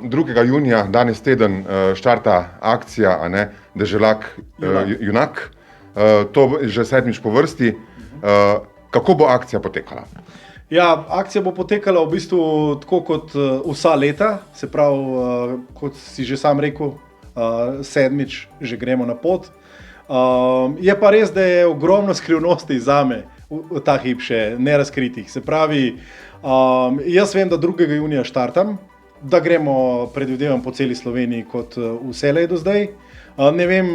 2. junija, danes teden, štarta akcija, a ne, Deželak junak. To je že 7. po vrsti. Kako bo akcija potekala? Ja, akcija bo potekala v bistvu tako kot vsa leta, se pravi, kot si že sam rekel, 7. že gremo na pot. Je pa res, da je ogromno skrivnosti zame v ta hip še nerazkritih. Se pravi, jaz vem, da 2. junija štartam, da gremo, predvidevam, po celi Sloveniji kot vselej do zdaj. Ne vem,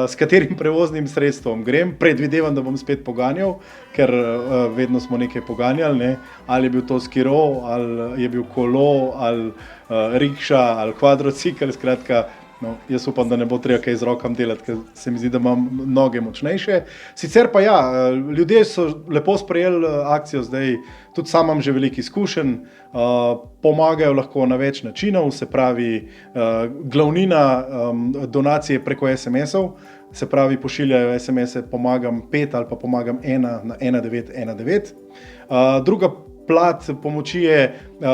s katerim prevoznim sredstvom grem, predvidevam, da bom spet poganjal, ker vedno smo nekaj poganjali, ne? Ali je bil to skiro, ali je bil kolo, ali rikša, ali kvadrocikl, skratka. No, jaz upam, da ne bo treba kaj z rokam delati, ker se mi zdi, da imam noge močnejše. Sicer pa ja, ljudje so lepo sprejeli akcijo zdaj, tudi sam imam že veliko izkušenj, pomagajo lahko na več načinov, se pravi, glavnina donacije preko SMS-ov, se pravi, pošiljajo SMS-e pomagam 5 ali pa pomagam 1 na 1919. Druga plat pomoči je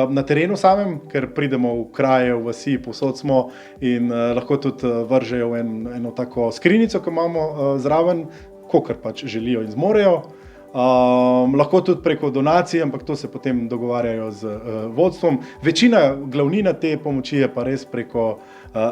na terenu samem, ker pridemo v kraje, v vasi, povsod smo in lahko tudi vržejo eno tako skrinjico, ki imamo zraven, kolikor pač želijo in zmorejo. Lahko tudi preko donacij, ampak to se potem dogovarjajo z vodstvom. Glavnina te pomoči je pa res preko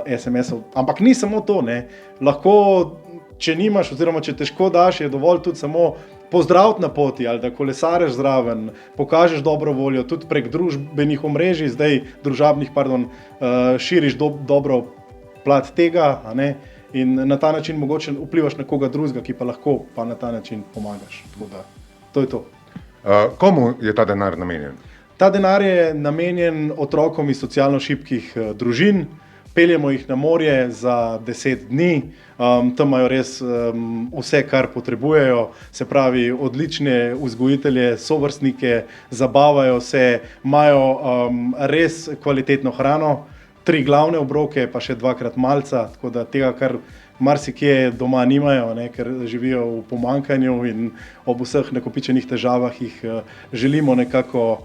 SMS-ov. Ampak ni samo to, ne. Lahko, če nimaš oziroma če težko daš, je dovolj tudi samo pozdraviti na poti ali da kolesareš zraven, pokažeš dobro voljo, tudi prek družbenih omrežij, družabnih, širiš dobro plat tega, a ne, in na ta način mogoče vplivaš na koga drugega, ki pa lahko pa na ta način pomagaš. Tako da, to je to. Komu je ta denar namenjen? Ta denar je namenjen otrokom iz socialno šibkih družin. Peljemo jih na morje za 10 dni, tam imajo res vse, kar potrebujejo, se pravi, odlične vzgojitelje, sovrstnike, zabavajo se, imajo res kvalitetno hrano, 3 glavne obroke, pa še 2-krat malca, tako da tega, kar marsikje doma nimajo, ne, ker živijo v pomanjkanju in ob vseh nakopičenih težavah jih želimo nekako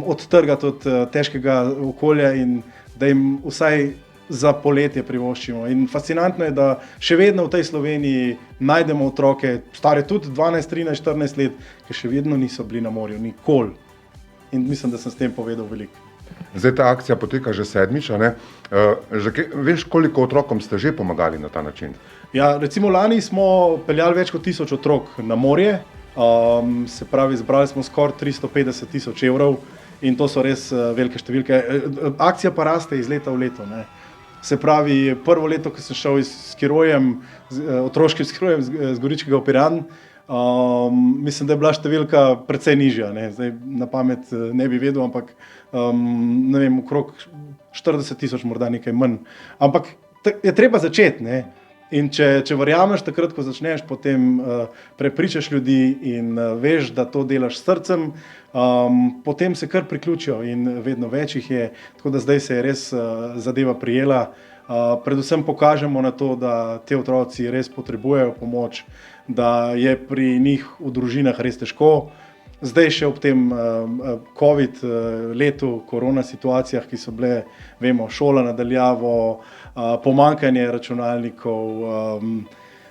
odtrgati od težkega okolja in da jim vsaj za poletje privoščimo. In fascinantno je, da še vedno v tej Sloveniji najdemo otroke, stare tudi 12, 13, 14 let, ki še vedno niso bili na morju, nikoli. In mislim, da sem s tem povedal veliko. Zdaj ta akcija poteka že 7. a ne? Veš, koliko otrokom ste že pomagali na ta način? Ja, recimo lani smo peljali več kot 1000 otrok na morje, se pravi, zbrali smo skoraj 350 000 evrov in to so res velike številke. Akcija pa raste iz leta v leto, ne? Se pravi, prvo leto, ko sem šel s skirojem, otroškim skirojem z Goričkega v Piran, mislim, da je bila številka precej nižja, ne? Zdaj na pamet ne bi vedel, ampak ne vem, okrog 40 000, morda nekaj manj. Ampak je treba začeti, ne? In če verjameš takrat, ko začneš, potem prepričaš ljudi in veš, da to delaš s srcem, potem se kar priključijo in vedno več jih je, tako da zdaj se je res zadeva prijela. Predvsem pokažemo na to, da te otroci res potrebujejo pomoč, da je pri njih v družinah res težko. Zdaj še ob tem COVID letu, korona situacijah, ki so bile, vemo, šola na daljavo, pomanjkanje računalnikov,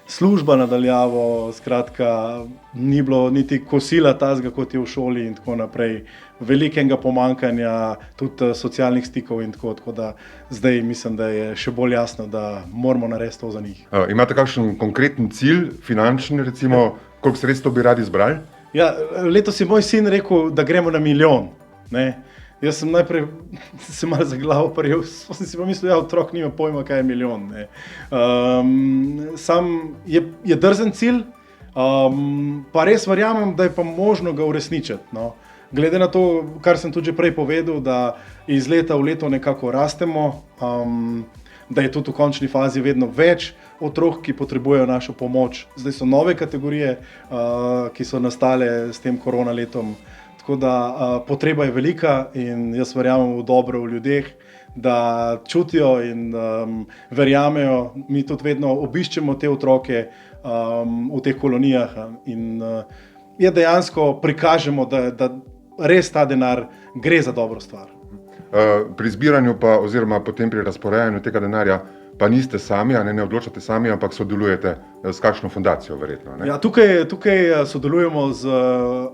služba na daljavo, skratka, ni bilo niti kosila tazga, kot je v šoli in tako naprej. Velikega pomanjkanja, tudi socialnih stikov in tako da zdaj mislim, da je še bolj jasno, da moramo narediti to za njih. Imate kakšen konkreten cilj, finančni recimo, koliko sredstev bi radi zbrali? Ja, letos je moj sin rekel, da gremo na 1 milijon, ne. Jaz sem najprej se malo za glavo prijel, sem si pa mislil, ja, otrok nima pojma, kaj je 1 milijon, ne. Sam je drzen cilj, pa res verjamem, da je pa možno ga uresničiti, no. Glede na to, kar sem tudi že prej povedal, da iz leta v leto nekako rastemo, da je tudi v končni fazi vedno več otrok, ki potrebujejo našo pomoč. Zdaj so nove kategorije, ki so nastale s tem korona letom, tako da potreba je velika in jaz verjamem v dobro v ljudeh, da čutijo in verjamejo. Mi tudi vedno obiščemo te otroke v teh kolonijah in dejansko prikažemo, da res ta denar gre za dobro stvar. Pri zbiranju pa, oziroma potem pri razporejanju tega denarja pa niste sami, ne odločate sami, ampak sodelujete s kakšno fundacijo verjetno. Ne? Ja, tukaj sodelujemo z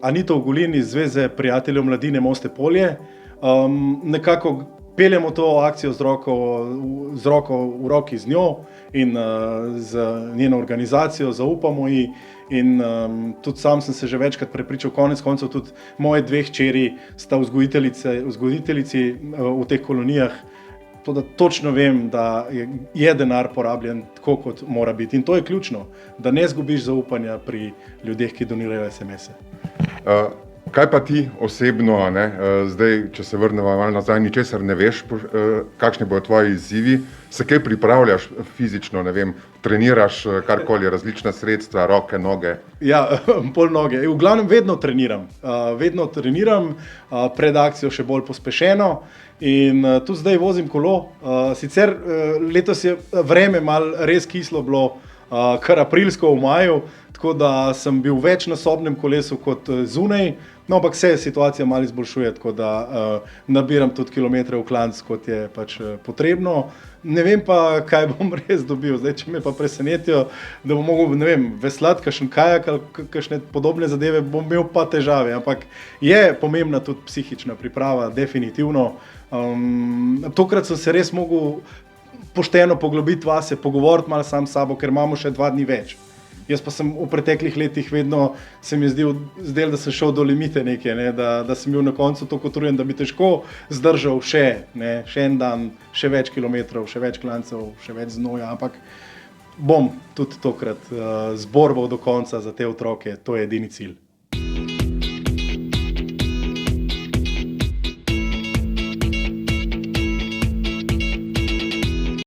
Anito Ogulin iz Zveze prijateljev mladine Moste Polje. Nekako peljemo to akcijo z roko v roki z njo in z njeno organizacijo, zaupamo ji. In tudi sam sem se že večkrat prepričal, konec koncev tudi moje dve hčeri sta vzgojiteljici v teh kolonijah. Točno vem, da je denar porabljen tako, kot mora biti. In to je ključno, da ne izgubiš zaupanja pri ljudeh, ki donirajo SMS-e. Kaj pa ti osebno, zdaj, če se vrnemo malo nazaj, ničesar ne veš, kakšni bodo tvoji izzivi, se kaj pripravljaš fizično, treniraš karkoli, različna sredstva, roke, noge? Ja, pol noge. V glavnem vedno treniram, pred akcijo še bolj pospešeno in tudi zdaj vozim kolo. Sicer letos je vreme malo res kislo bilo, kar aprilsko v maju, tako da sem bil več na sobnem kolesu kot zunaj, no, ampak se situacija malo izboljšuje, tako da nabiram tudi kilometre v klanc, kot je pač potrebno. Ne vem pa, kaj bom res dobil. Zdaj, če me pa presenetijo, da bom mogel, veslati kakšen kajak ali kakšne podobne zadeve, bom imel pa težave, ampak je pomembna tudi psihična priprava, definitivno. Tokrat sem se res mogel pošteno poglobiti vase, pogovoriti malo sam s sabo, ker imamo še 2 dni več. Jaz pa sem v preteklih letih vedno se mi zdel, da sem šel do limite da sem bil na koncu toliko utrujen, da bi težko zdržal še en dan, še več kilometrov, še več klancev, še več znoja, ampak bom tudi tokrat zborval do konca za te otroke, to je edini cilj.